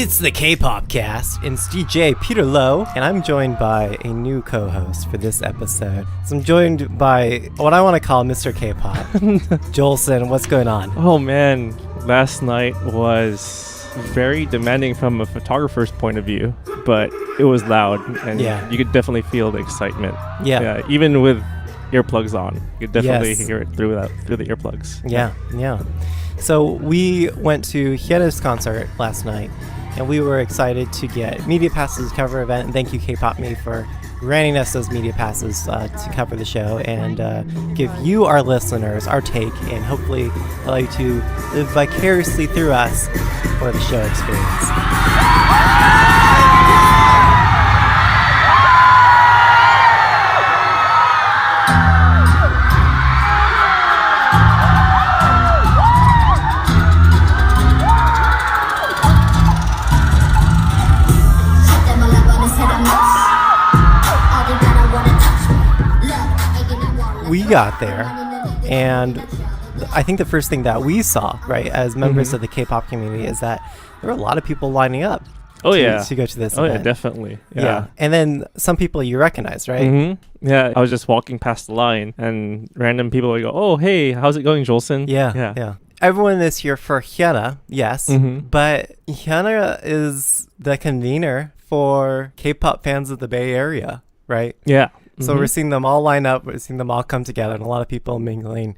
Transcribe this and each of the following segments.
It's the Kpopcast, and it's DJ Peter Lowe, and I'm joined by a new co-host for this episode. So I'm joined by what I want to call Mr. K-pop, Jolson. What's going on? Oh man, last night was very demanding from a photographer's point of view, but it was loud, and you could definitely feel the excitement. Yeah, even with earplugs on, you could definitely hear it through the earplugs. Yeah. So we went to HyunA's concert last night, and we were excited to get media passes to cover event. And thank you, K-Pop Me, for granting us those media passes to cover the show and give you, our listeners, our take, and hopefully allow you to live vicariously through us for the show experience. We got there, and I think the first thing that we saw, right, as members of the K-pop community, is that there were a lot of people lining up to go to this event. Yeah, definitely. Yeah. And then some people you recognize, right? Yeah, I was just walking past the line, and random people would go, "Oh, hey, how's it going, Jolson?" Yeah. Everyone is here for HyunA, yes, but HyunA is the convener for K-pop fans of the Bay Area, right? Yeah. So we're seeing them all line up, we're seeing them all come together, and a lot of people mingling,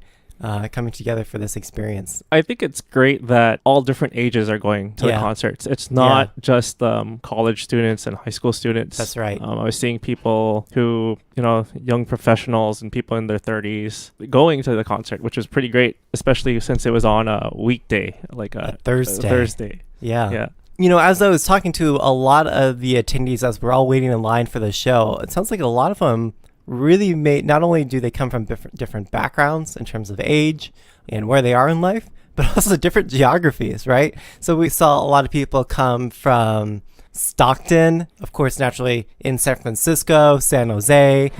coming together for this experience. I think it's great that all different ages are going to the concerts. It's not just college students and high school students. That's right. I was seeing people who, young professionals and people in their 30s going to the concert, which was pretty great, especially since it was on a weekday, like a Thursday. Yeah. As I was talking to a lot of the attendees as we're all waiting in line for the show, it sounds like a lot of them really not only do they come from different backgrounds in terms of age and where they are in life, but also different geographies, right? So we saw a lot of people come from Stockton, of course, naturally in San Francisco, San Jose.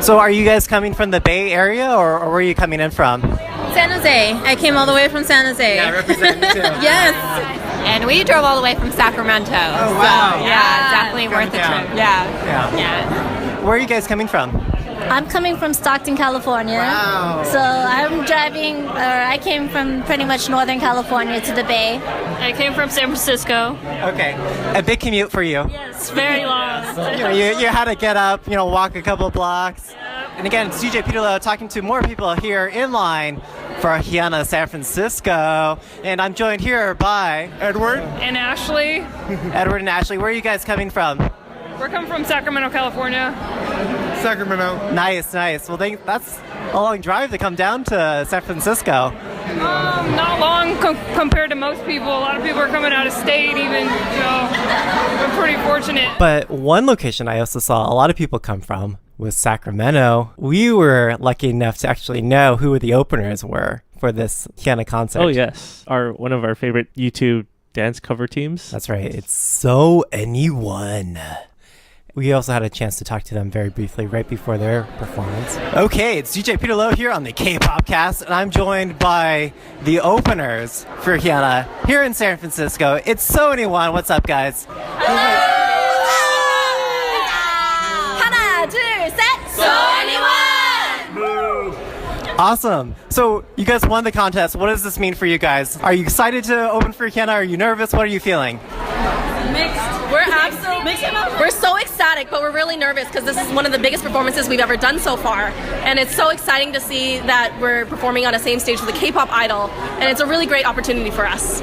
So are you guys coming from the Bay Area, or where are you coming in from? San Jose. I came all the way from San Jose. Yeah, representing too. Yes. And we drove all the way from Sacramento. Oh, wow. So, definitely worth the trip. Yeah. Where are you guys coming from? I'm coming from Stockton, California. Wow. So I came from pretty much Northern California to the Bay. I came from San Francisco. Okay. A big commute for you. Yes, very long. You had to get up, walk a couple blocks. Yep. And again, it's DJ Peter Lowe talking to more people here in line for HyunA San Francisco. And I'm joined here by Edward and Ashley. Edward and Ashley. Where are you guys coming from? We're coming from Sacramento, California. Sacramento. Nice. Well, that's a long drive to come down to San Francisco. Not long compared to most people. A lot of people are coming out of state even, so we're pretty fortunate. But one location I also saw a lot of people come from was Sacramento. We were lucky enough to actually know who the openers were for this HyunA concert. Oh, yes. One of our favorite YouTube dance cover teams. That's right. It's So Anyone. We also had a chance to talk to them very briefly right before their performance. Okay, it's DJ Peter Lowe here on the Kpopcast, and I'm joined by the openers for HyunA here in San Francisco. It's So Anyone. What's up, guys? 하나, 둘, 셋. So Anyone! Awesome. So you guys won the contest. What does this mean for you guys? Are you excited to open for HyunA? Are you nervous? What are you feeling? Mixed. We're so ecstatic, but we're really nervous because this is one of the biggest performances we've ever done so far. And it's so exciting to see that we're performing on a same stage with a K-pop idol. And it's a really great opportunity for us.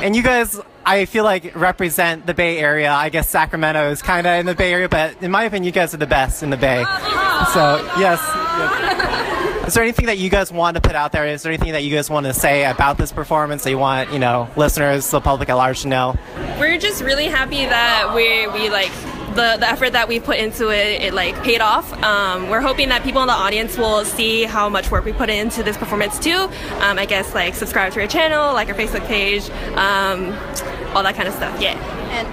And you guys, I feel like, represent the Bay Area. I guess Sacramento is kind of in the Bay Area, but in my opinion, you guys are the best in the Bay. So, yes. Is there anything that you guys want to put out there? Is there anything that you guys want to say about this performance that you want, listeners, the public at large to know? We're just really happy that we like the effort that we put into it paid off. We're hoping that people in the audience will see how much work we put into this performance too. I guess subscribe to our channel, like our Facebook page, all that kind of stuff. Yeah. And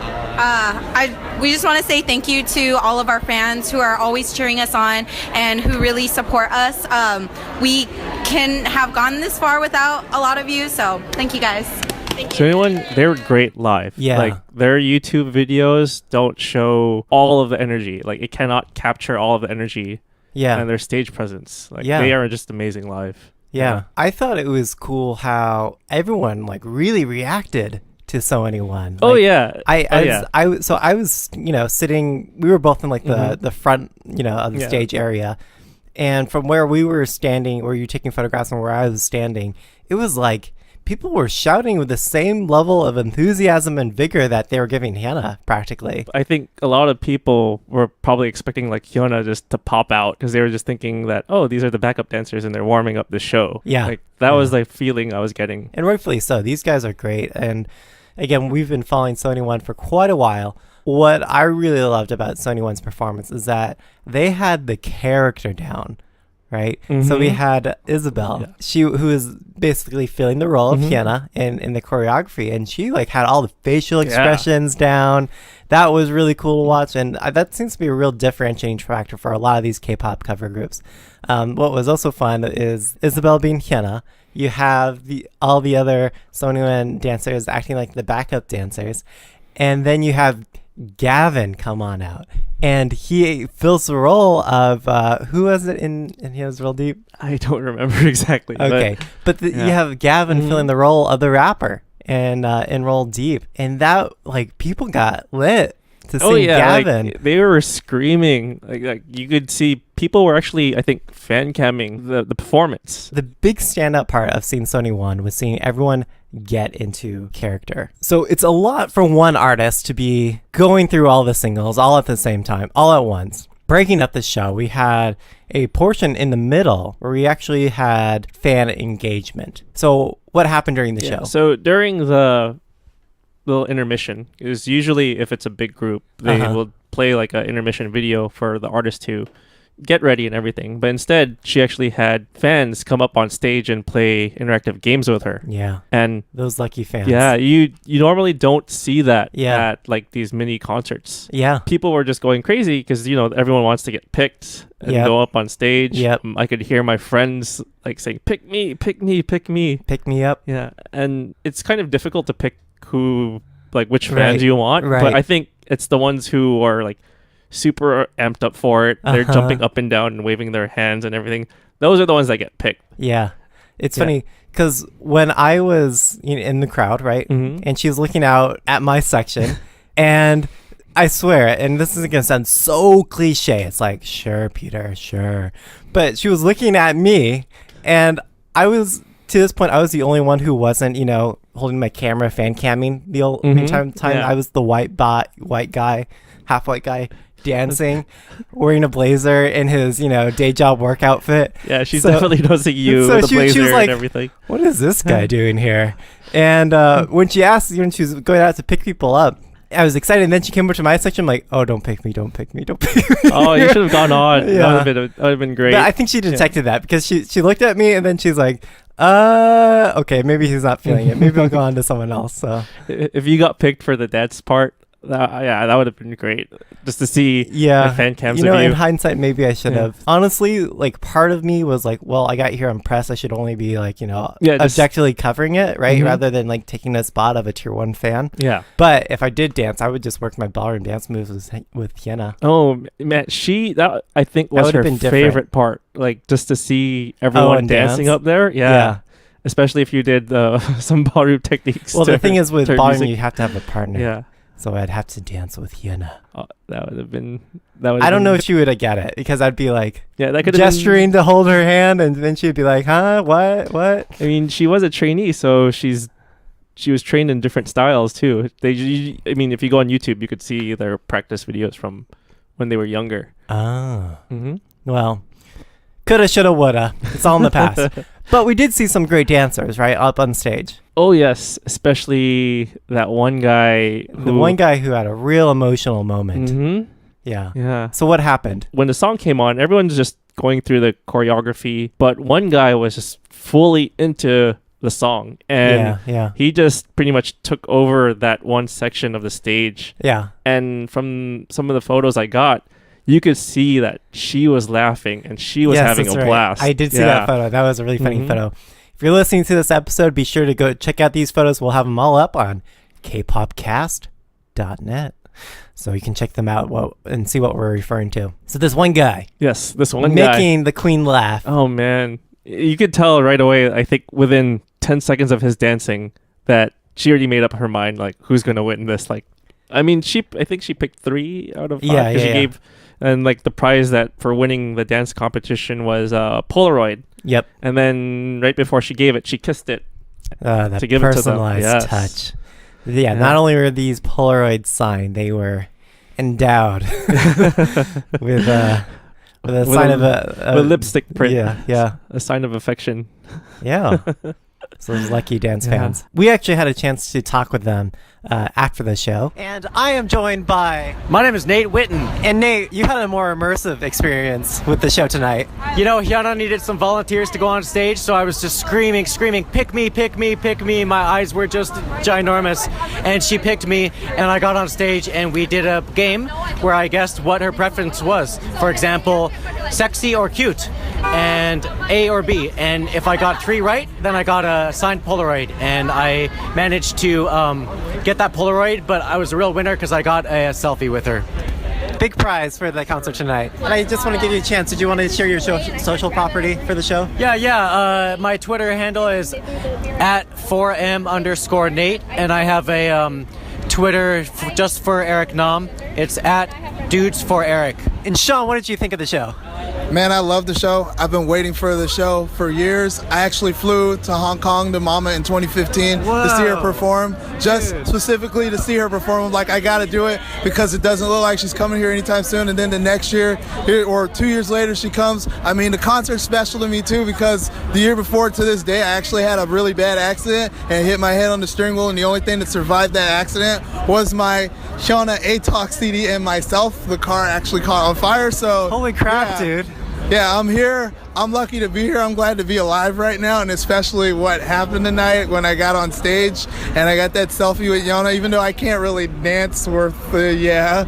we just want to say thank you to all of our fans who are always cheering us on and who really support us. We can have gone this far without a lot of you, so thank you guys. So anyone, they were great live. Yeah. Like their YouTube videos don't show all of the energy. Like it cannot capture all of the energy. Yeah. And their stage presence. Like Yeah. they are just amazing live. Yeah. I thought it was cool how everyone like really reacted to So Anyone. Oh Like, yeah. I was, you know, sitting, we were both in like the front, you know, of the stage area. And from where we were standing, where you were taking photographs and where I was standing, it was like people were shouting with the same level of enthusiasm and vigor that they were giving HyunA practically. I think a lot of people were probably expecting like HyunA just to pop out because they were just thinking that, oh, these are the backup dancers and they're warming up the show. Yeah. Like that was the feeling I was getting. And rightfully so. These guys are great. And again, we've been following So Anyone for quite a while. What I really loved about So Anyone's performance is that they had the character down. Right, so we had Isabel, who is basically filling the role of HyunA in the choreography, and she like had all the facial expressions down. That was really cool to watch, and that seems to be a real differentiating factor for a lot of these K-pop cover groups. What was also fun is Isabel being HyunA. You have all the other So Anyone dancers acting like the backup dancers, and then you have Gavin come on out, and he fills the role of who was it in his Real Deep? I don't remember exactly. Okay, but you have Gavin filling the role of the rapper and in Roll Deep, and that like people got lit to see Gavin. Like, they were screaming. Like you could see people were actually, I think, fan camming the performance. The big standout part of seeing So Anyone was seeing everyone get into character. So it's a lot for one artist to be going through all the singles all at the same time, all at once. Breaking up the show, we had a portion in the middle where we actually had fan engagement. So what happened during the show? So during the little intermission, is usually if it's a big group, they will play like an intermission video for the artist to get ready and everything. But instead, she actually had fans come up on stage and play interactive games with her. Yeah. And those lucky fans. Yeah, you normally don't see that at like these mini concerts. Yeah. People were just going crazy because, you know, everyone wants to get picked and go up on stage. Yep. I could hear my friends like saying, pick me, pick me, pick me. Pick me up. Yeah. And it's kind of difficult to pick which fans you want. Right. But I think it's the ones who are like super amped up for it. They're jumping up and down and waving their hands and everything. Those are the ones that get picked. Yeah. It's funny because when I was in the crowd, right, and she was looking out at my section, and I swear, and this is going to sound so cliche, it's like, sure, Peter, sure. But she was looking at me, and I was, to this point, I was the only one who wasn't, holding my camera, fan camming the entire time. I was the white guy, half white guy, dancing, wearing a blazer in his, day job work outfit. Yeah, she's definitely noticing you with the blazer she was like, and everything. What is this guy doing here? And when she she was going out to pick people up, I was excited. And then she came over to my section. I'm like, oh, don't pick me, don't pick me, don't pick me. Oh, you should have gone on. Yeah. That would have been great. But I think she detected that because she looked at me and then she's like, okay, maybe he's not feeling it. Maybe I'll go on to someone else. So if you got picked for the dance part, that would have been great just to see the fan cams of you. In hindsight, maybe I should have. Honestly, like part of me was like, well, I got here on press. I should only be like, objectively covering it, right? Rather than like taking the spot of a tier 1 fan. Yeah. But if I did dance, I would just work my ballroom dance moves with HyunA. Oh man, that I think was her favorite part. Like just to see everyone dancing up there. Yeah. Especially if you did some ballroom techniques. Well, the thing is with ballroom, you have to have a partner. Yeah. So I'd have to dance with HyunA. Oh, that would have been. I don't know if she would get it because I'd be like, that could gesturing to hold her hand, and then she'd be like, "Huh? What? I mean, she was a trainee, so she was trained in different styles too. If you go on YouTube, you could see their practice videos from when they were younger. Oh. Well, coulda, shoulda, woulda. It's all in the past. But we did see some great dancers, right, up on stage. Oh, yes. Especially that one guy. The one guy who had a real emotional moment. Mm-hmm. Yeah. So what happened? When the song came on, everyone's just going through the choreography. But one guy was just fully into the song. And he just pretty much took over that one section of the stage. Yeah. And from some of the photos I got, you could see that she was laughing and she was having a blast. I did see that photo. That was a really funny photo. If you're listening to this episode, be sure to go check out these photos. We'll have them all up on Kpopcast.net. So you can check them out and see what we're referring to. So this one guy. Yes, this one guy. Making the queen laugh. Oh, man. You could tell right away, I think within 10 seconds of his dancing, that she already made up her mind, like, who's going to win this. Like, I mean, I think she picked 3 out of 5. Yeah. She gave, and like the prize that for winning the dance competition was a Polaroid. Yep. And then right before she gave it, she kissed it That to give it to them. personalized touch. Yeah, not only were these Polaroids signed, they were endowed with a sign of a lipstick print. Yeah. A sign of affection. Yeah. So those lucky dance fans. We actually had a chance to talk with them after the show. And I am joined by... My name is Nate Witten. And Nate, you had a more immersive experience with the show tonight. You know, HyunA needed some volunteers to go on stage, so I was just screaming, pick me, pick me, pick me. My eyes were just ginormous. And she picked me, and I got on stage, and we did a game where I guessed what her preference was. For example, sexy or cute, and A or B. And if I got 3 right, then I got a signed Polaroid. And I managed to get that Polaroid, but I was a real winner because I got a selfie with her. Big prize for the concert tonight. And I just want to give you a chance. Did you want to share your social property for the show? Yeah. My Twitter handle is @4m_Nate, and I have a Twitter just for Eric Nam. It's @Dudes4Eric. And Sean, what did you think of the show? Man, I love the show. I've been waiting for the show for years. I actually flew to Hong Kong to Mama in 2015 to see her perform. Specifically to see her perform. Like, I got to do it because it doesn't look like she's coming here anytime soon. And then the next year, or 2 years later, she comes. I mean, the concert's special to me, too, because the year before to this day, I actually had a really bad accident and hit my head on the steering wheel. And the only thing that survived that accident was my HyunA A-Talk CD and myself. The car actually caught on fire. So holy crap, dude. Yeah, I'm here. I'm lucky to be here. I'm glad to be alive right now, and especially what happened tonight when I got on stage and I got that selfie with HyunA, even though I can't really dance worth yeah,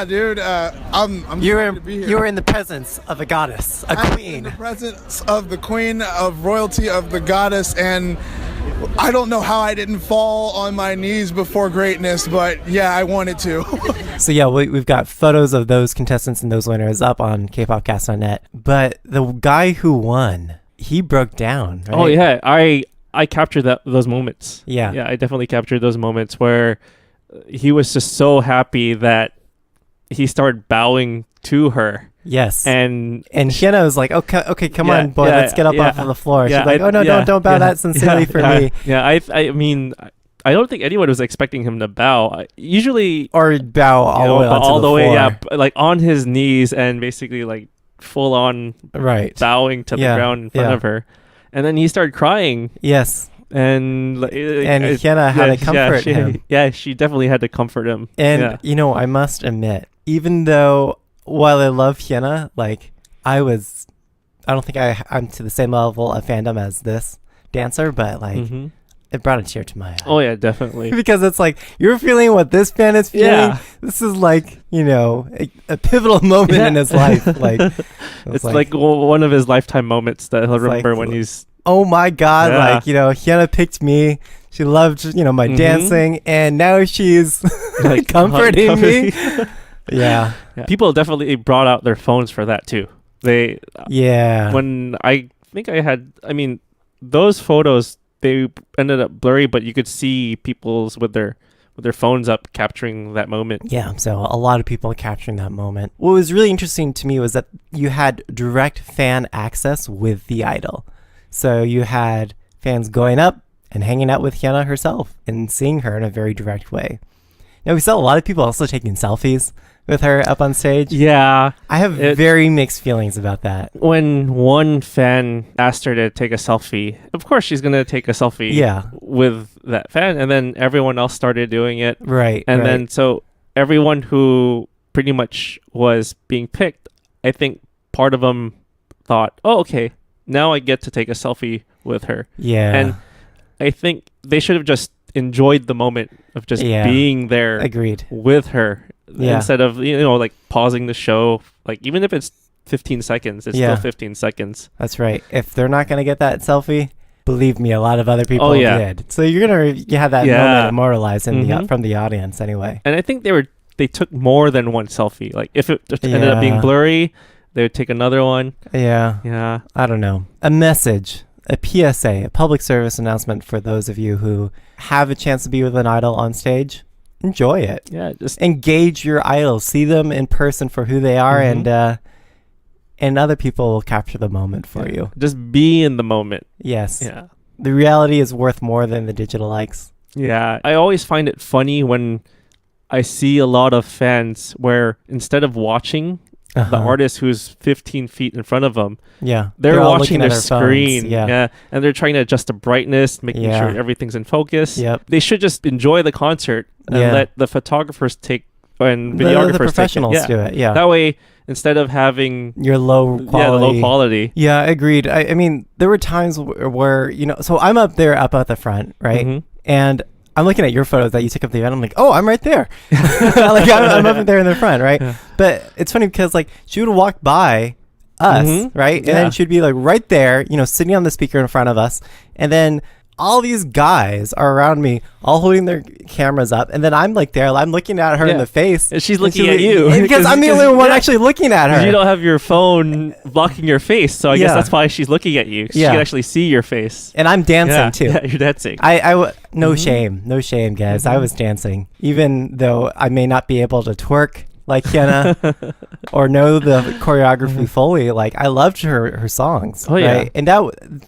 dude. I'm glad to be here. You were in the presence of a goddess, a queen. In the presence of the queen of royalty of the goddess, and I don't know how I didn't fall on my knees before greatness, but yeah, I wanted to. So yeah, we've got photos of those contestants and those winners up on Kpopcast.net. But the guy who won, he broke down, right? Oh yeah, I captured those moments. Yeah, I definitely captured those moments where he was just so happy that he started bowing to her. Yes, and she, HyunA was like, okay, come on, boy, let's get up off of the floor. Yeah, she's like, don't bow that sincerely for me. Yeah, I mean, I don't think anyone was expecting him to bow. Usually, or bow all the way, yeah, like on his knees and basically like full on bowing to the ground in front of her, and then he started crying. Yes. And HyunA had to comfort him. Yeah, she definitely had to comfort him. And I must admit, even though while I love HyunA, like I don't think I'm to the same level of fandom as this dancer, but like it brought a tear to my eye. Oh yeah, definitely. Because it's like you're feeling what this fan is feeling. Yeah. This is like a pivotal moment in his life. Like it's like one of his lifetime moments that he'll remember when he's. Oh my God! Like HyunA picked me. She loved my dancing, and now she's like comforting me. Yeah. People definitely brought out their phones for that too. When I think those photos, they ended up blurry, but you could see people's with their phones up capturing that moment. Yeah, so a lot of people capturing that moment. What was really interesting to me was that you had direct fan access with the idol. So you had fans going up and hanging out with HyunA herself and seeing her in a very direct way. Now, we saw a lot of people also taking selfies with her up on stage. Yeah. I have very mixed feelings about that. When one fan asked her to take a selfie, of course she's going to take a selfie with that fan, and then everyone else started doing it. Right. And then so everyone who pretty much was being picked, I think part of them thought, oh, okay, now I get to take a selfie with her. Yeah. And I think they should have just enjoyed the moment of just being there Agreed. with her instead of like pausing the show, like even if it's 15 seconds. It's still 15 seconds. That's right. If they're not going to get that selfie, believe me, a lot of other people did. So you have that moment immortalized from the audience anyway. And I think they took more than one selfie. Like if it just ended up being blurry, they would take another one. Yeah. I don't know. A message, a PSA, a public service announcement for those of you who have a chance to be with an idol on stage. Enjoy it. Yeah, just engage your idols. See them in person for who they are, and other people will capture the moment for you. Just be in the moment. Yes. Yeah. The reality is worth more than the digital likes. Yeah. I always find it funny when I see a lot of fans where instead of watching the artist who's 15 feet in front of them, they're watching their screen. And they're trying to adjust the brightness, making sure everything's in focus. They should just enjoy the concert and let the photographers and videographers the professionals do it. That way, instead of having your low quality. Yeah, agreed. I mean, there were times where so I'm up at the front, right? And I'm looking at your photos that you took of the event. I'm like, oh, I'm right there. I'm up there in the front, right? But it's funny because she would walk by us, right? And then she'd be right there, sitting on the speaker in front of us. And then all these guys are around me, all holding their cameras up. And then I'm there, I'm looking at her in the face. And she's looking at you. Because I'm the only one actually looking at her. You don't have your phone blocking your face. So I guess that's why she's looking at you. She can actually see your face. And I'm dancing too. Yeah, you're dancing. No shame, guys. I was dancing. Even though I may not be able to twerk like HyunA or know the choreography fully, I loved her songs. Right? And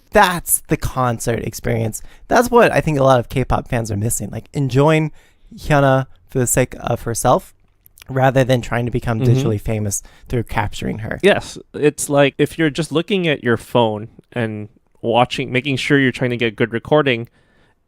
that's the concert experience. That's what I think a lot of K-pop fans are missing, enjoying HyunA for the sake of herself rather than trying to become digitally famous through capturing her. Yes, it's like if you're just looking at your phone and making sure you're trying to get good recording,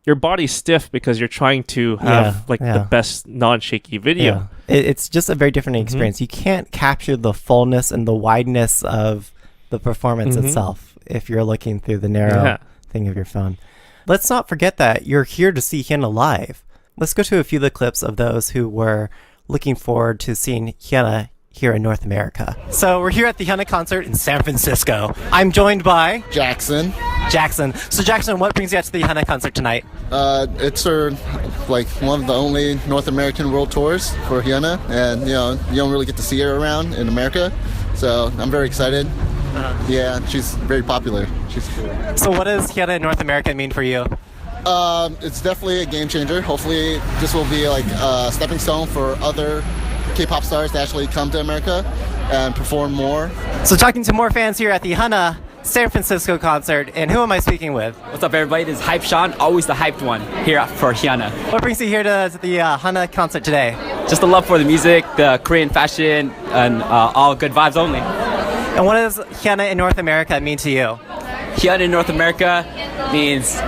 your body's stiff because you're trying to have the best non-shaky video. It's just a very different experience. You can't capture the fullness and the wideness of the performance itself if you're looking through the narrow thing of your phone. Let's not forget that you're here to see HyunA live. Let's go to a few of the clips of those who were looking forward to seeing HyunA here in North America. So we're here at the HyunA concert in San Francisco. I'm joined by Jackson. So Jackson, what brings you out to the HyunA concert tonight? It's her one of the only North American world tours for HyunA, and you don't really get to see her around in America. So I'm very excited. Yeah, she's very popular. She's cool. So what does HyunA in North America mean for you? It's definitely a game changer. Hopefully this will be a stepping stone for other K-pop stars to actually come to America and perform more. So talking to more fans here at the HyunA San Francisco concert, and who am I speaking with? What's up, everybody? This is Hype Sean, always the hyped one here for HyunA. What brings you here to the HyunA concert today? Just the love for the music, the Korean fashion, and all good vibes only. And what does HyunA in North America mean to you? HyunA in North America means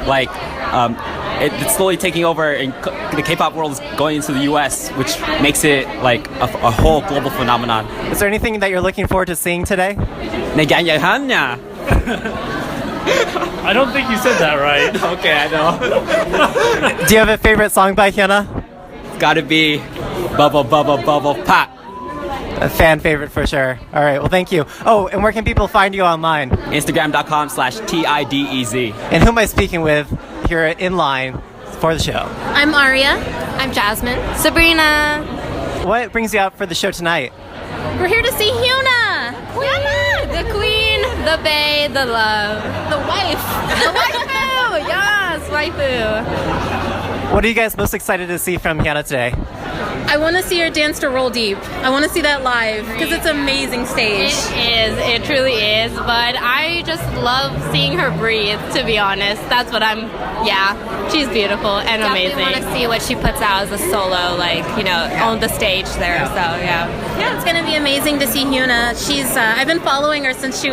it's slowly taking over, and the K-pop world is going into the U.S., which makes it a whole global phenomenon. Is there anything that you're looking forward to seeing today? I don't think you said that right. Okay, I know. Do you have a favorite song by HyunA? It's gotta be Bubble Bubble Bubble Pop. A fan favorite for sure. All right, well, thank you. Oh, and where can people find you online? Instagram.com/TIDEZ. And who am I speaking with here in line for the show? I'm Aria. I'm Jasmine. Sabrina. What brings you out for the show tonight? We're here to see HyunA. The queen, the bae, the love. The wife. The waifu. Yes, waifu. What are you guys most excited to see from HyunA today? I want to see her dance to Roll Deep. I want to see that live because it's an amazing stage. It truly is, but I just love seeing her breathe, to be honest. That's what she's beautiful and amazing. I want to see what she puts out as a solo, on the stage there, Yeah, it's going to be amazing to see HyunA. She's, I've been following her since she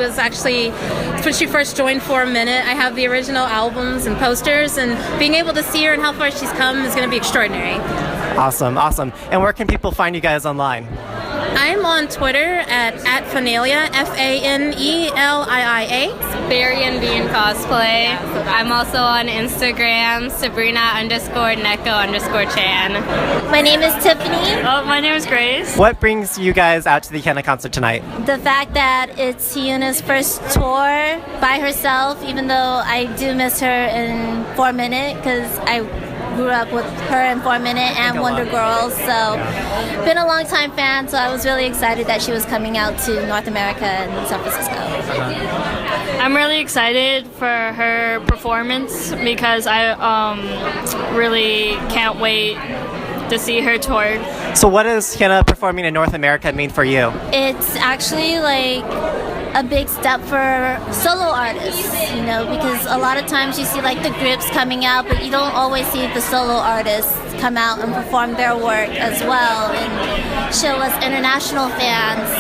first joined for a minute. I have the original albums and posters, and being able to see her and how far she's come is going to be extraordinary. Awesome. And where can people find you guys online? I'm on Twitter at Fanelia, Fanelia. Barry Bean Cosplay. I'm also on Instagram, Sabrina_Neko_Chan. My name is Tiffany. Oh, my name is Grace. What brings you guys out to the HyunA concert tonight? The fact that it's HyunA's first tour by herself, even though I do miss her in 4 Minute, because I grew up with her in 4 Minute and Wonder Girls, so been a long time fan, so I was really excited that she was coming out to North America and San Francisco. I'm really excited for her performance because I really can't wait to see her tour. So what does HyunA performing in North America mean for you? It's actually like a big step for solo artists, you know, because a lot of times you see like the groups coming out, but you don't always see the solo artists come out and perform their work as well and show us international fans,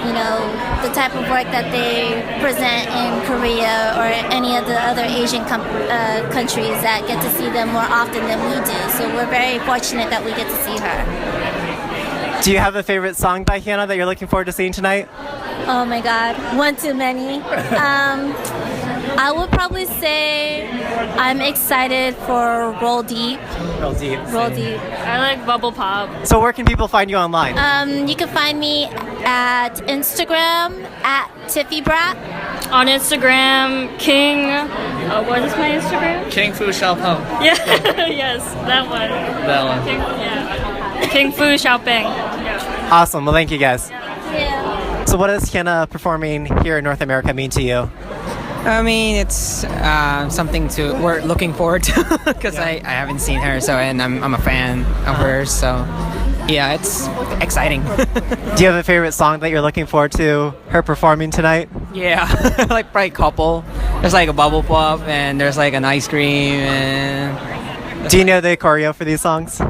you know, the type of work that they present in Korea or any of the other Asian countries that get to see them more often than we do. So we're very fortunate that we get to see her. Do you have a favorite song by HyunA that you're looking forward to seeing tonight? Oh my God, one too many. I would probably say I'm excited for Roll Deep. Roll Deep. Roll Deep. I like Bubble Pop. So where can people find you online? You can find me at Instagram at TiffyBrat. On Instagram, King. What is my Instagram? King Fu Xiaopeng. Yeah, yes, that one. That one. King Fu Xiaopeng. Yeah. Awesome. Well, thank you guys. Yeah. So what does HyunA performing here in North America mean to you? I mean, it's something we're looking forward to because I haven't seen her, so and I'm a fan of hers, so yeah, it's exciting. Do you have a favorite song that you're looking forward to her performing tonight? Yeah, like probably couple. There's like a bubble pop and there's like an ice cream and. Do you know the choreo for these songs?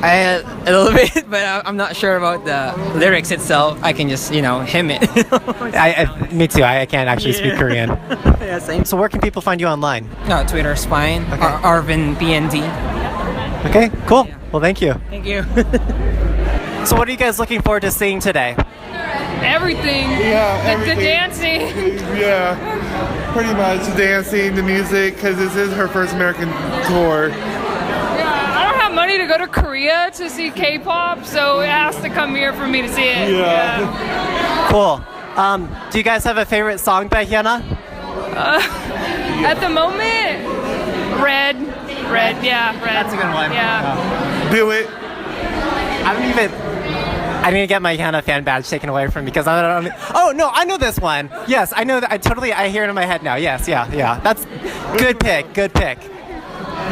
A little bit, but I'm not sure about the lyrics itself. I can just, hymn it. Me too. I can't actually speak Korean. Yeah, same. So where can people find you online? No, Twitter's fine. Okay. Arvin BND. Okay, cool. Yeah. Well, thank you. Thank you. So what are you guys looking forward to seeing today? Everything. Yeah, everything. The dancing. Yeah, pretty much dancing, the music, because this is her first American tour. Money to go to Korea to see K-pop, so it has to come here for me to see it. Yeah. Cool. Do you guys have a favorite song by HyunA? At the moment, Red. Yeah, Red. That's a good one. Yeah. Do it. I need to get my HyunA fan badge taken away from me because I don't. Oh no, I know this one. Yes, I know that. I hear it in my head now. Yes, yeah. That's good pick. Good pick.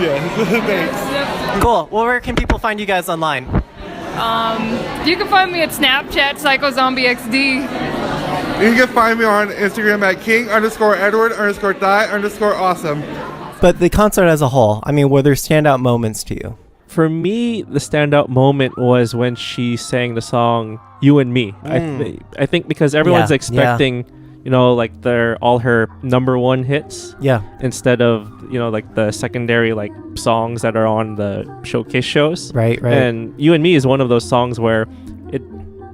Yeah, thanks. Cool. Well, where can people find you guys online? You can find me at Snapchat, PsychoZombieXD. You can find me on Instagram at King_Edward_Die_awesome. But the concert as a whole, I mean, were there standout moments to you? For me, the standout moment was when she sang the song "You and Me." I think because everyone's expecting. Like all her #1 hits. Yeah. Instead of, like the secondary songs that are on the showcase shows. Right. And You and Me is one of those songs where it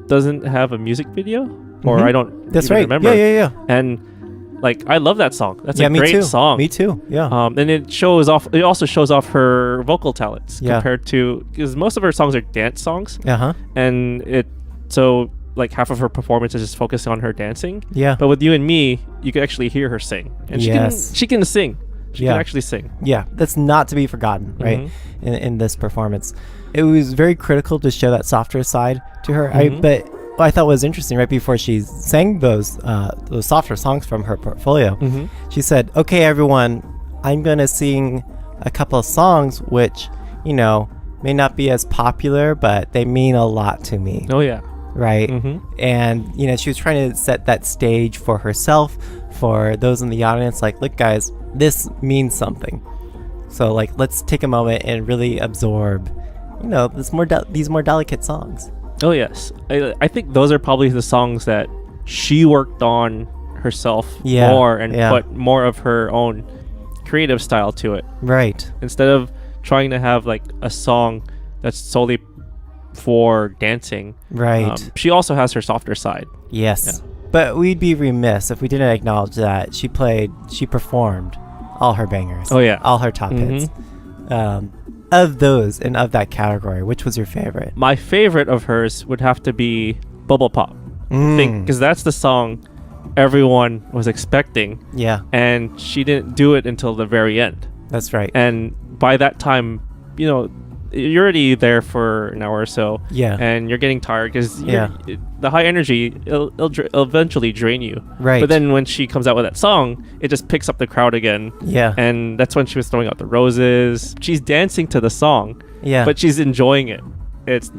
doesn't have a music video, or I don't remember. Yeah. And I love that song. That's a great song. Me too. Yeah. And it also shows off her vocal talents compared to, because most of her songs are dance songs. Uh-huh. And half of her performance is just focused on her dancing. Yeah. But with You and Me, you can actually hear her sing. And she can sing. She can actually sing. Yeah. That's not to be forgotten, right? In this performance. It was very critical to show that softer side to her. But what I thought was interesting, right before she sang those softer songs from her portfolio, she said, "Okay, everyone, I'm going to sing a couple of songs which, may not be as popular, but they mean a lot to me." Oh, yeah. Right. And she was trying to set that stage for herself, for those in the audience, look guys, this means something, so let's take a moment and really absorb these more delicate songs. Oh yes, I think those are probably the songs that she worked on herself more and put more of her own creative style to it, right, instead of trying to have a song that's solely for dancing. Right. She also has her softer side. Yes. Yeah. But we'd be remiss if we didn't acknowledge that she performed all her bangers. Oh, yeah. All her top hits. Of those and of that category, which was your favorite? My favorite of hers would have to be Bubble Pop. I think, because that's the song everyone was expecting. Yeah. And she didn't do it until the very end. That's right. And by that time, you know, you're already there for an hour or so. Yeah. And you're getting tired because the high energy, it'll eventually drain you. Right. But then when she comes out with that song, it just picks up the crowd again. Yeah. And that's when she was throwing out the roses. She's dancing to the song. Yeah. But she's enjoying it.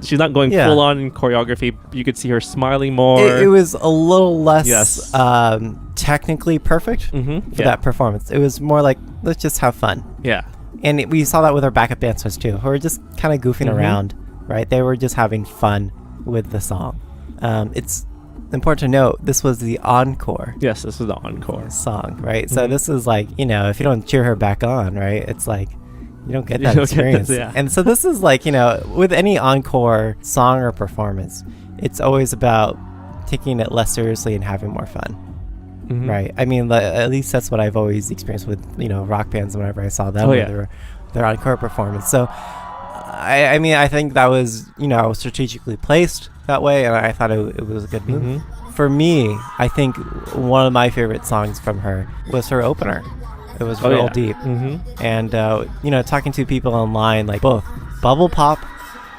She's not going full on in choreography. You could see her smiling more. It was a little less technically perfect for that performance. It was more like, let's just have fun. Yeah. And we saw that with our backup dancers too, who were just kind of goofing around, right? They were just having fun with the song. It's important to note, this was the encore. Yes, this was the encore song, right? So this is like, you know, if you don't cheer her back on, right? It's like, you don't get that experience. And so this is like, you know, with any encore song or performance, it's always about taking it less seriously and having more fun. Right. I mean, at least that's what I've always experienced with, you know, rock bands whenever I saw them with their encore performance. So, I mean, I think that was, you know, strategically placed that way, and I thought it was a good move. For me, I think one of my favorite songs from her was her opener. It was Roll Deep. And, you know, talking to people online, like both Bubble Pop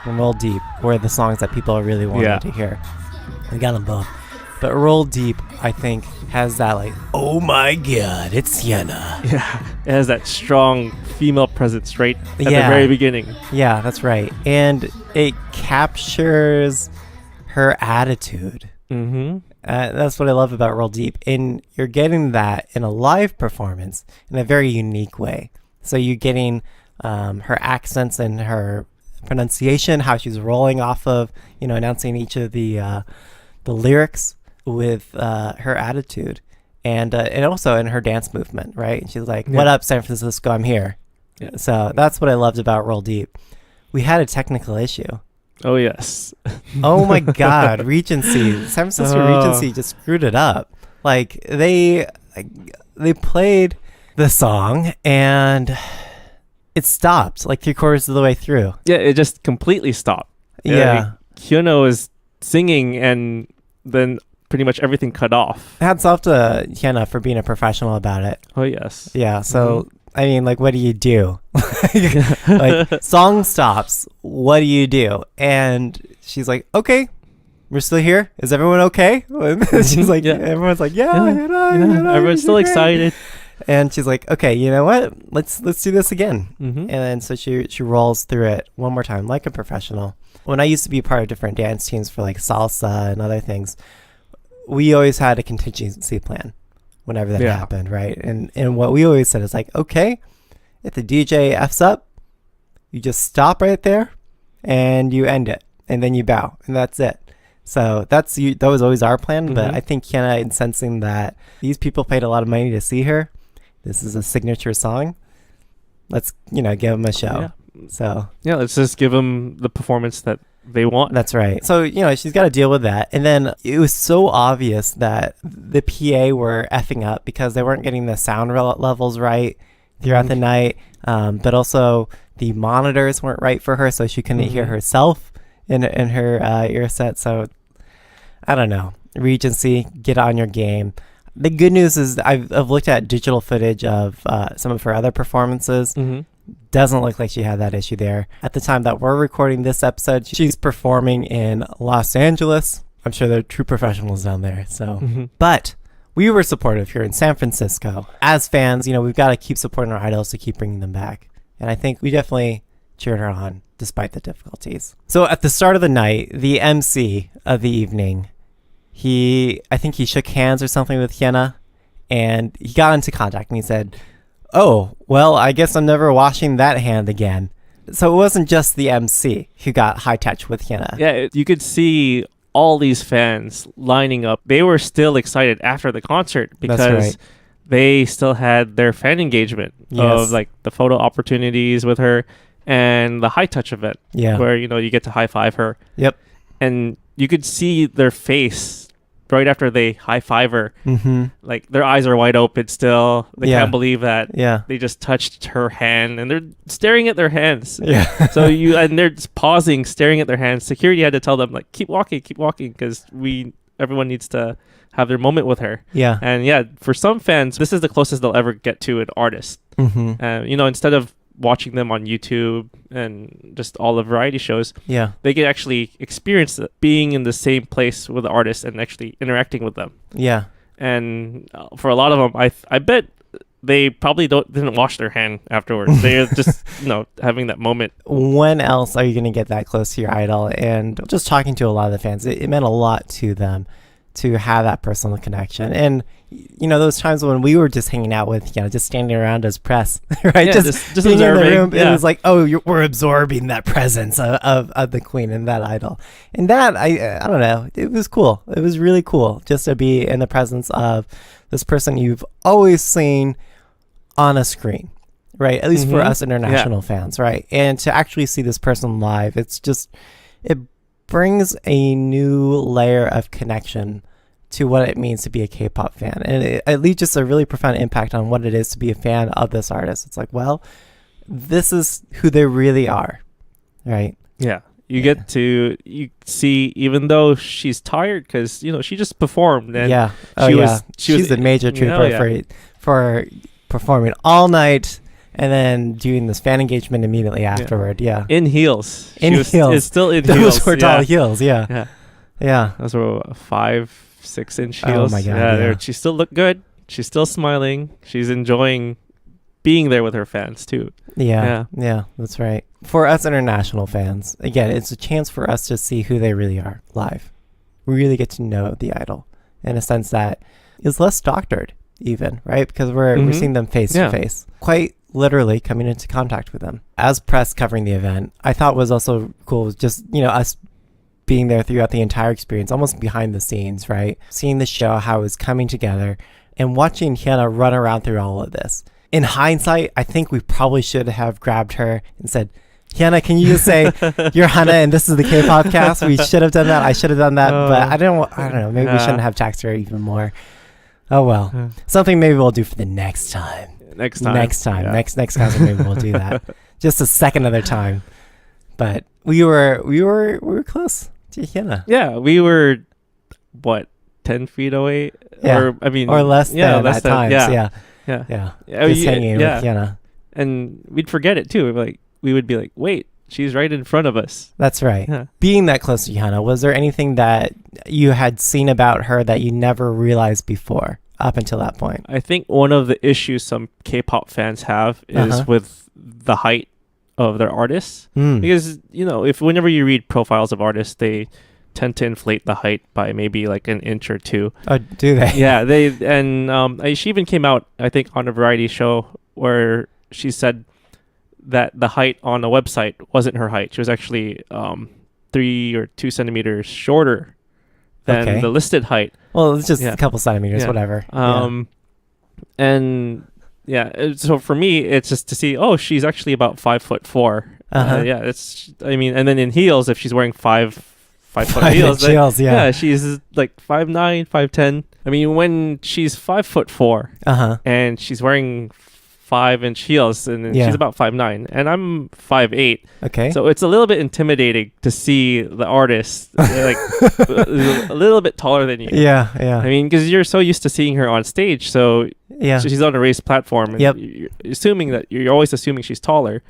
and Roll Deep were the songs that people really wanted to hear. I got them both. But Roll Deep, I think, has that like, oh my god, it's HyunA. Yeah, it has that strong female presence right at the very beginning. Yeah, that's right. And it captures her attitude. That's what I love about Roll Deep. And you're getting that in a live performance in a very unique way. So you're getting her accents and her pronunciation, how she's rolling off of, you know, announcing each of the lyrics with her attitude, and also in her dance movement, right? And she's like, "What up, San Francisco? I'm here." Yeah. So that's what I loved about Roll Deep. We had a technical issue. Oh yes. Oh my God, Regency, San Francisco Regency just screwed it up. Like they played the song and it stopped like 3/4 of the way through. Yeah, it just completely stopped. Yeah. HyunA was singing and then pretty much everything cut off. Hats off to HyunA for being a professional about it. Oh yes. Yeah. So I mean, like, what do you do? Like, song stops. What do you do? And she's like, "Okay, we're still here. Is everyone okay?" She's like, everyone's like, "Yeah. Everyone's still excited." And she's like, "Okay, you know what? Let's do this again." And then so she rolls through it one more time like a professional. When I used to be part of different dance teams for like salsa and other things, we always had a contingency plan whenever that happened, right? And what we always said is like, okay, if the DJ F's up, you just stop right there and you end it, and then you bow, and that's it. So that was always our plan. But I think HyunA, in sensing that these people paid a lot of money to see her, this is a signature song, let's, you know, give them a show. So let's just give them the performance that they want. That's right. So, you know, she's got to deal with that. And then it was so obvious that the PA were effing up because they weren't getting the sound levels right throughout the night. But also the monitors weren't right for her, so she couldn't hear herself in her ear set. So I don't know. Regency, get on your game. The good news is I've looked at digital footage of some of her other performances. Doesn't look like she had that issue there. At the time that we're recording this episode, she's performing in Los Angeles. I'm sure they're true professionals down there. So, but we were supportive here in San Francisco. As fans, you know, we've got to keep supporting our idols to keep bringing them back. And I think we definitely cheered her on despite the difficulties. So at the start of the night, the MC of the evening, I think he shook hands or something with HyunA, and he got into contact and he said, "Oh, well, I guess I'm never washing that hand again." So it wasn't just the MC who got high touch with HyunA. Yeah, you could see all these fans lining up. They were still excited after the concert because they still had their fan engagement of like the photo opportunities with her. and the high touch event. Yeah. Where, you get to high five her. Yep. And you could see their face right after they high five her. Mm-hmm. Like their eyes are wide open still. They can't believe that they just touched her hand, and they're staring at their hands. Yeah. So and they're just pausing, staring at their hands. Security had to tell them like, keep walking, because everyone needs to have their moment with her. Yeah. And for some fans, this is the closest they'll ever get to an artist. Mm-hmm. Instead of watching them on YouTube and just all the variety shows, they can actually experience being in the same place with the artist and actually interacting with them. Yeah. And for a lot of them, I bet they probably didn't wash their hand afterwards. They're just having that moment. When else are you going to get that close to your idol? And just talking to a lot of the fans, it meant a lot to them to have that personal connection. And those times when we were just hanging out with, just standing around as press, right? Just being in the room, it was like, we're absorbing that presence of the queen and that idol. And that, I don't know, it was cool. It was really cool just to be in the presence of this person you've always seen on a screen, right? At least for us international fans, right? And to actually see this person live, it brings a new layer of connection to what it means to be a K-pop fan, and it leaves just a really profound impact on what it is to be a fan of this artist. It's like, well, this is who they really are, right? Yeah. You see, even though she's tired, because she just performed, and she's a major trooper for performing all night and then doing this fan engagement immediately afterward. Yeah. In heels. Heels. It's still in Those heels. Those were tall heels. Yeah. Those were 5-6 inch heels. Oh my God. She still looked good. She's still smiling. She's enjoying being there with her fans too. Yeah, that's right. For us international fans, again, it's a chance for us to see who they really are live. We really get to know the idol in a sense that is less doctored even, right? Because we're seeing them face to face. Quite literally coming into contact with them. As press covering the event, I thought was also cool was just, us being there throughout the entire experience, almost behind the scenes, right? Seeing the show, how it was coming together, and watching HyunA run around through all of this. In hindsight, I think we probably should have grabbed her and said, HyunA, can you just say, you're HyunA and this is the Kpopcast? We should have done that. I should have done that, but I don't know. Maybe we shouldn't have taxed her even more. Oh, well. Something maybe we'll do for the next time. Next time. Next concert, maybe we'll do that. Just a second other time. But we were close to HyunA. Yeah, we were 10 feet away, or less than at times. Yeah. Just hanging with HyunA, and we'd forget it too. We would be like, wait, she's right in front of us. That's right. Yeah. Being that close to HyunA, was there anything that you had seen about her that you never realized before up until that point? I think one of the issues some K-pop fans have is with the height of their artists, because whenever you read profiles of artists, they tend to inflate the height by maybe like an inch or two. Oh, do they? Yeah, she even came out, I think, on a variety show where she said that the height on the website wasn't her height. She was actually 3 or 2 centimeters shorter than the listed height. Well, it's just a couple centimeters, whatever. And so for me, it's just to see, she's actually about 5'4". And then in heels, if she's wearing 5 foot heels, she's like 5'9", 5'10". I mean, when she's 5'4", and she's wearing 5-inch heels, and she's about 5'9", and I'm 5'8". Okay. So it's a little bit intimidating to see the artist like a little bit taller than you. Yeah. I mean, because you're so used to seeing her on stage, so she's on a raised platform, and you're always assuming she's taller.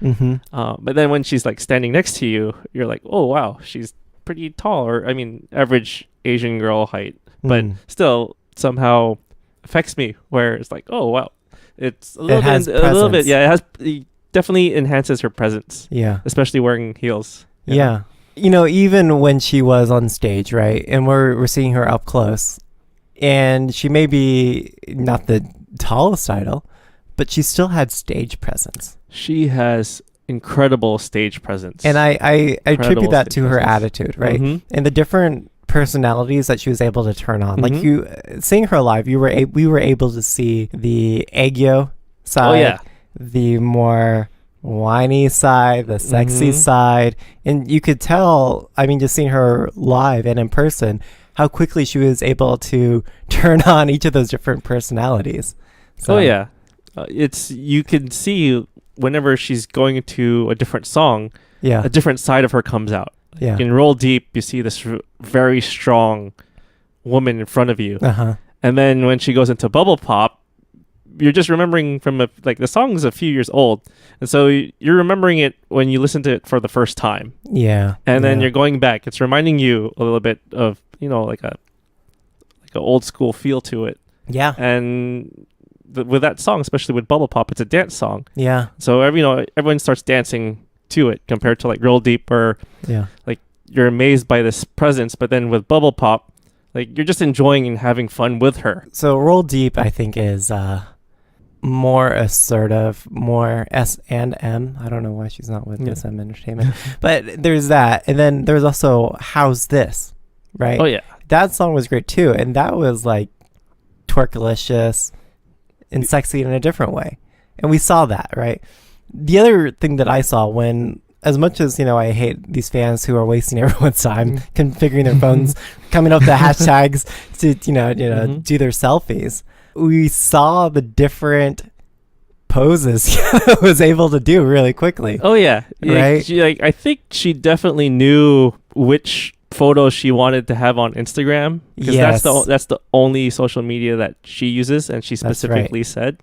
But then when she's like standing next to you, you're like, oh wow, she's pretty tall, or average Asian girl height, but still somehow affects me where it's like, oh wow, it's a little bit. It definitely enhances her presence. Yeah, especially wearing heels. Yeah. Even when she was on stage, right, and we're seeing her up close, and she may be not the tallest idol, but she still had stage presence. She has incredible stage presence, and I attribute that to her attitude, right? And the different personalities that she was able to turn on. Like seeing her live, we were able to see the aegyo side, the more whiny side, the sexy side. And you could tell, I mean, just seeing her live and in person, how quickly she was able to turn on each of those different personalities. So, oh yeah, you can see whenever she's going into a different song, a different side of her comes out. Yeah. In Roll Deep, you see this very strong woman in front of you, and then when she goes into Bubble Pop, you're just remembering from the song is a few years old, and so you're remembering it when you listen to it for the first time. Yeah. And then you're going back. It's reminding you a little bit of like a old school feel to it. Yeah. And with that song, especially with Bubble Pop, it's a dance song. Yeah. So everyone starts dancing to it compared to like Roll Deep, or like you're amazed by this presence, but then with Bubble Pop, like you're just enjoying and having fun with her. So Roll Deep, I think, is more assertive, more S&M. I don't know why she's not with SM Entertainment, but there's that, and then there's also How's This, right? Oh yeah, that song was great too, and that was like twerkalicious and sexy in a different way, and we saw that, right? The other thing that I saw, when as much as I hate these fans who are wasting everyone's time configuring their phones, coming up with the hashtags to do their selfies, we saw the different poses Hyuna was able to do really quickly. Oh yeah, right. I think she definitely knew which photos she wanted to have on Instagram, because that's the only social media that she uses, and she specifically said.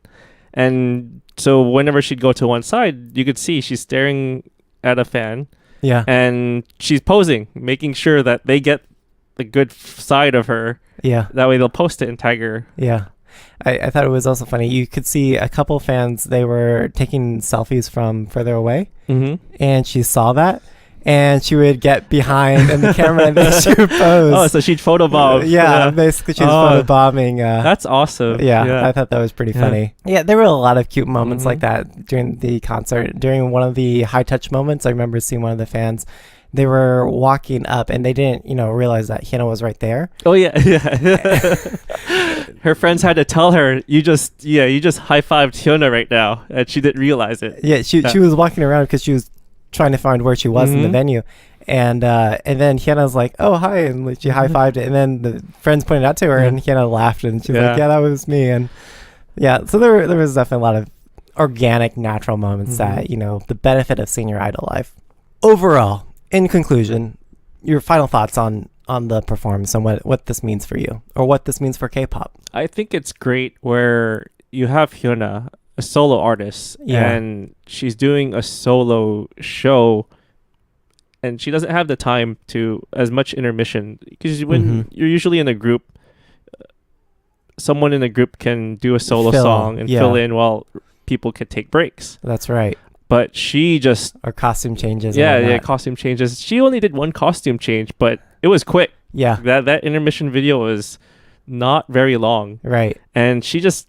And so whenever she'd go to one side, you could see she's staring at a fan. Yeah. And she's posing, making sure that they get the good side of her. Yeah. That way they'll post it and tag her. Yeah. I thought it was also funny. You could see a couple fans, they were taking selfies from further away. And she saw that. And she would get behind in the camera and then she would pose. Oh, so she'd photobomb. Yeah, basically she was photobombing. That's awesome. Yeah, I thought that was pretty funny. Yeah, there were a lot of cute moments like that during the concert. During one of the high touch moments, I remember seeing one of the fans. They were walking up and they didn't, realize that HyunA was right there. Oh yeah. Her friends had to tell her, you just high-fived HyunA right now, and she didn't realize it. Yeah, she was walking around because she was trying to find where she was in the venue, and then HyunA's like, oh hi, and she high-fived it, and then the friends pointed out to her and HyunA laughed and she's like, yeah, that was me. And so there was definitely a lot of organic, natural moments that the benefit of seeing your idol live. Overall, in conclusion, your final thoughts on the performance and what this means for you, or what this means for K-pop. I think it's great where you have HyunA, a solo artist, and she's doing a solo show, and she doesn't have the time to as much intermission, because when you're usually in a group, someone in the group can do a solo song and fill in while people could take breaks. That's right. But she just or costume changes. Costume changes. She only did one costume change, but it was quick. Yeah, that intermission video was not very long. Right, and she just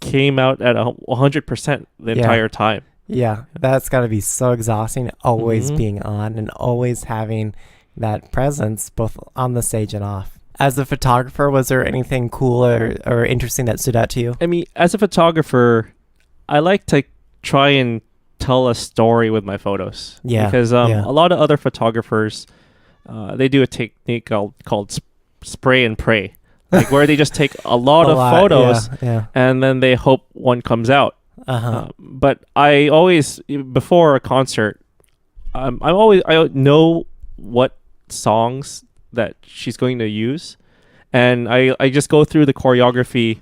came out at 100% the entire time. Yeah, that's got to be so exhausting, always being on and always having that presence both on the stage and off. As a photographer, was there anything cool or interesting that stood out to you? I mean, as a photographer, I like to try and tell a story with my photos. Yeah, because a lot of other photographers, they do a technique called spray and pray. Like where they just take a lot of photos and then they hope one comes out. But I always, before a concert, I know what songs that she's going to use, and I just go through the choreography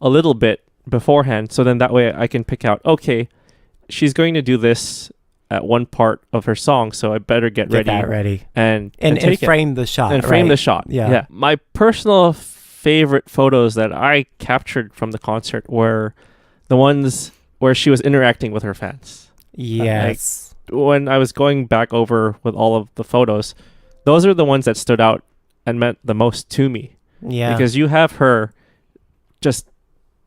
a little bit beforehand, so then that way I can pick out, okay, she's going to do this at one part of her song, so I better get ready and frame the shot. And frame the shot. Yeah. My personal favorite photos that I captured from the concert were the ones where she was interacting with her fans. Yes. When I was going back over with all of the photos, those are the ones that stood out and meant the most to me. Yeah. Because you have her just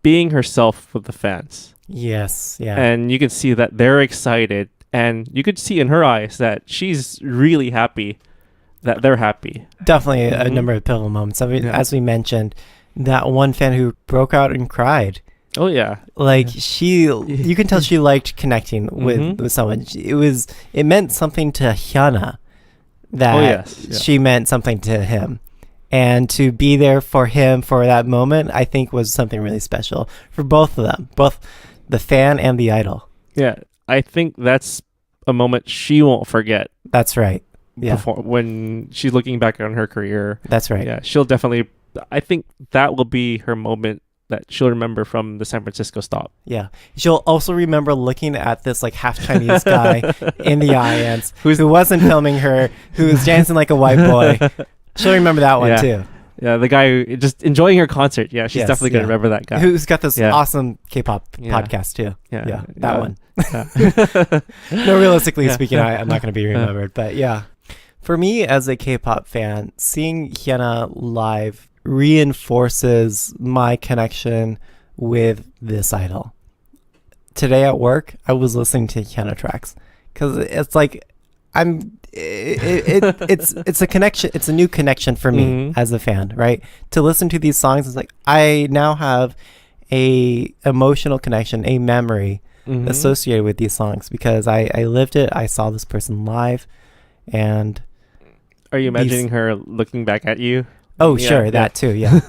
being herself with the fans. Yes. Yeah. And you can see that they're excited, and you could see in her eyes that she's really happy that they're happy. Definitely a number of pivotal moments. As we mentioned, that one fan who broke out and cried. Oh yeah. Like you can tell she liked connecting with someone. It meant something to HyunA that she meant something to him. And to be there for him for that moment, I think was something really special for both of them, both the fan and the idol. Yeah, I think that's a moment she won't forget. That's right. Yeah. When she's looking back on her career. That's right. Yeah, she'll definitely, I think that will be her moment that she'll remember from the San Francisco stop. Yeah. She'll also remember looking at this like half Chinese guy in the audience who wasn't filming her, who was dancing like a white boy. She'll remember that one too. Yeah, the guy just enjoying her concert. Yeah, she's definitely going to remember that guy. Who's got this awesome K-pop podcast too. Yeah, that one. No, realistically speaking, I'm not going to be remembered. But yeah, for me as a K-pop fan, seeing HyunA live reinforces my connection with this idol. Today at work, I was listening to HyunA tracks because it's like it's a connection. It's a new connection for me as a fan, right? To listen to these songs is like I now have a emotional connection, a memory associated with these songs because I lived it. I saw this person live, and are you imagining her looking back at you? Oh, sure, that too. Yeah.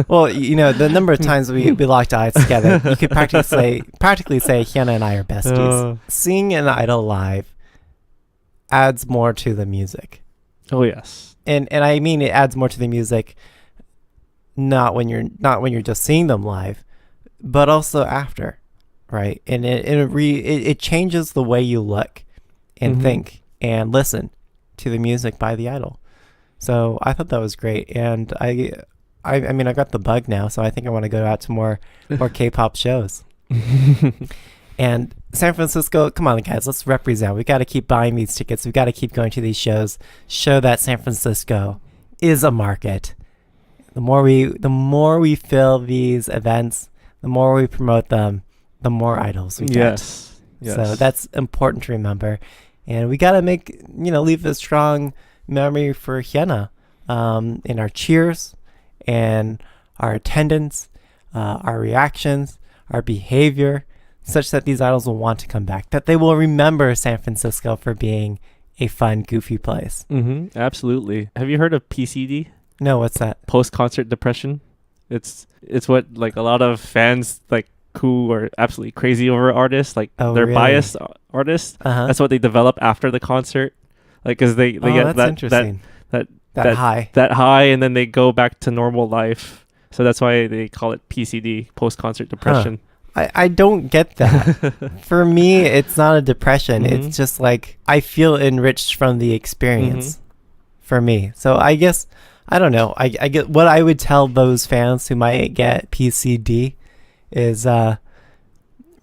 Well, the number of times we locked eyes together, you could practically say HyunA and I are besties. Seeing an idol live adds more to the music. Oh yes. And I mean it adds more to the music not when you're just seeing them live, but also after, right? And it changes the way you look and think and listen to the music by the idol. So I thought that was great, and I mean I got the bug now, so I think I want to go out to more K-pop shows. And San Francisco, come on, guys, let's represent. We got to keep buying these tickets. We got to keep going to these shows. Show that San Francisco is a market. The more we fill these events, the more we promote them, the more idols we get. Yes. So that's important to remember, and we got to leave a strong memory for HyunA in our cheers and our attendance, our reactions, our behavior, such that these idols will want to come back, that they will remember San Francisco for being a fun, goofy place. Absolutely. Have you heard of PCD? No, what's that? Post-concert depression. It's what like a lot of fans like who are absolutely crazy over artists, like they're really biased artists. That's what they develop after the concert, like because they get that high, and then they go back to normal life. So that's why they call it PCD, post-concert depression. I don't get that. For me, it's not a depression. It's just like I feel enriched from the experience for me. So I guess, I don't know. I get what I would tell those fans who might get PCD is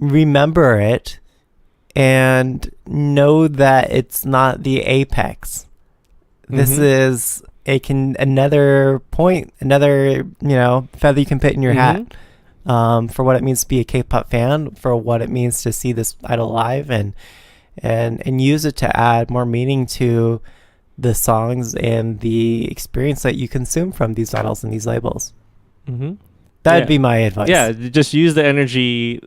remember it and know that it's not the apex. This is another point, another feather you can put in your hat. For what it means to be a K-pop fan, for what it means to see this idol live, and use it to add more meaning to the songs and the experience that you consume from these idols and these labels. That'd be my advice. Yeah, just use the energy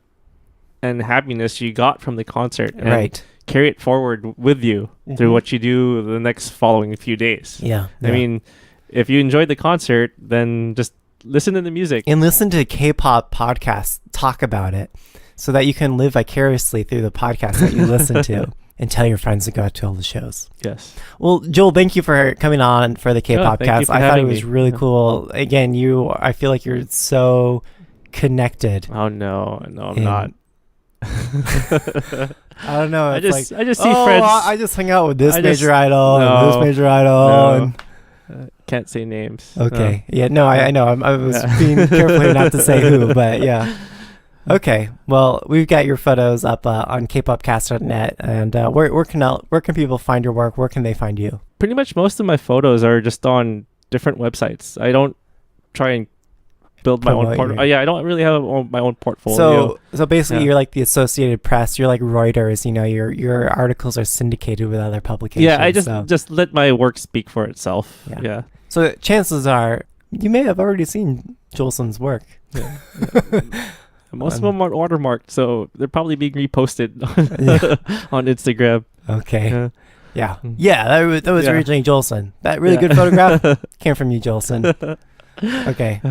and happiness you got from the concert, and carry it forward with you through what you do the next following few days. I mean, if you enjoyed the concert, then just listen to the music and listen to K-pop podcasts talk about it, so that you can live vicariously through the podcast that you listen to, and tell your friends to go out to all the shows. Yes. Well, Joel, thank you for coming on for the Kpopcast. I thought it was really cool. Again, I feel like you're so connected. Oh no, I'm not. I don't know. I just see friends. I just hung out with this major idol and this major idol. No. Can't say names. Okay. Yeah. No, I know. I was being careful not to say who, but yeah. Okay. Well, we've got your photos up on Kpopcast.net, and where can people find your work? Where can they find you? Pretty much most of my photos are just on different websites. I don't try and build my own portfolio. I don't really have my own portfolio. So basically, you're like the Associated Press. You're like Reuters. Your articles are syndicated with other publications. Yeah, I just let my work speak for itself. Yeah. So chances are you may have already seen Jolson's work. Most of them aren't watermarked, so they're probably being reposted on Instagram. Okay. Yeah. That was originally Jolson. That really good photograph came from you, Jolson. Okay.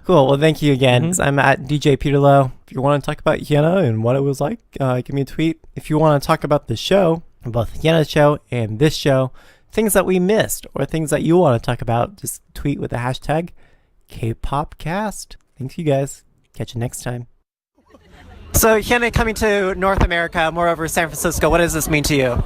Cool. Well, thank you again. I'm at DJ Peterlow. If you want to talk about HyunA and what it was like, give me a tweet. If you want to talk about the show, both HyunA's show and this show, things that we missed or things that you want to talk about, just tweet with the hashtag Kpopcast. Thanks, you guys. Catch you next time. So, HyunA coming to North America, moreover San Francisco, what does this mean to you?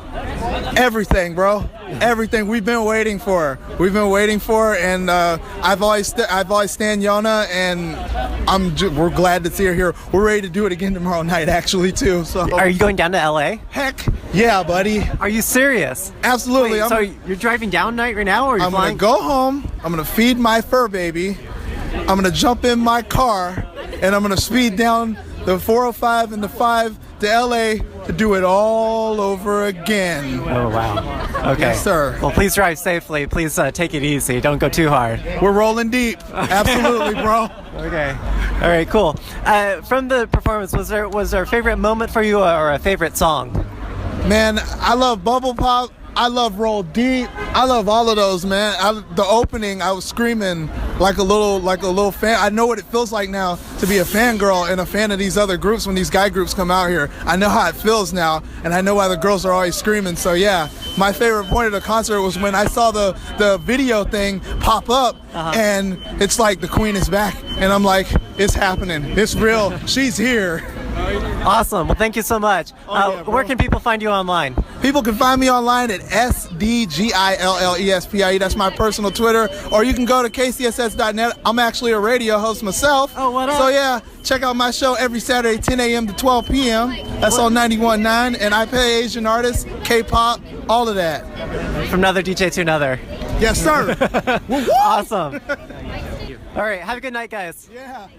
Everything, bro. Everything we've been waiting for. And I've always stan HyunA, and we're glad to see her here. We're ready to do it again tomorrow night, actually, too. So, are you going down to LA? Heck yeah, buddy. Are you serious? Absolutely. Wait, so you're driving down right now, or are you flying? I'm gonna go home. I'm gonna feed my fur baby. I'm gonna jump in my car, and I'm gonna speed down the 405 and the 5 to LA to do it all over again. Oh, wow. Okay. Yes, sir. Well, please drive safely. Please take it easy. Don't go too hard. We're rolling deep. Absolutely, bro. Okay. All right, cool. From the performance, was there a favorite moment for you or a favorite song? Man, I love Bubble Pop. I love Roll Deep. I love all of those, man. The opening, I was screaming like a little fan. I know what it feels like now to be a fangirl and a fan of these other groups when these guy groups come out here. I know how it feels now, and I know why the girls are always screaming. So yeah, my favorite point of the concert was when I saw the video thing pop up, and it's like the queen is back, and I'm like, it's happening. It's real. She's here. Awesome. Well, thank you so much. Where can people find you online? People can find me online at SDGILLESPIE. That's my personal Twitter. Or you can go to KCSS.net. I'm actually a radio host myself. Oh, what up? So yeah, check out my show every Saturday, 10 a.m. to 12 p.m. That's on 91.9. And I play Asian artists, K-pop, all of that. From another DJ to another. Yes, sir. Awesome. All right. Have a good night, guys. Yeah.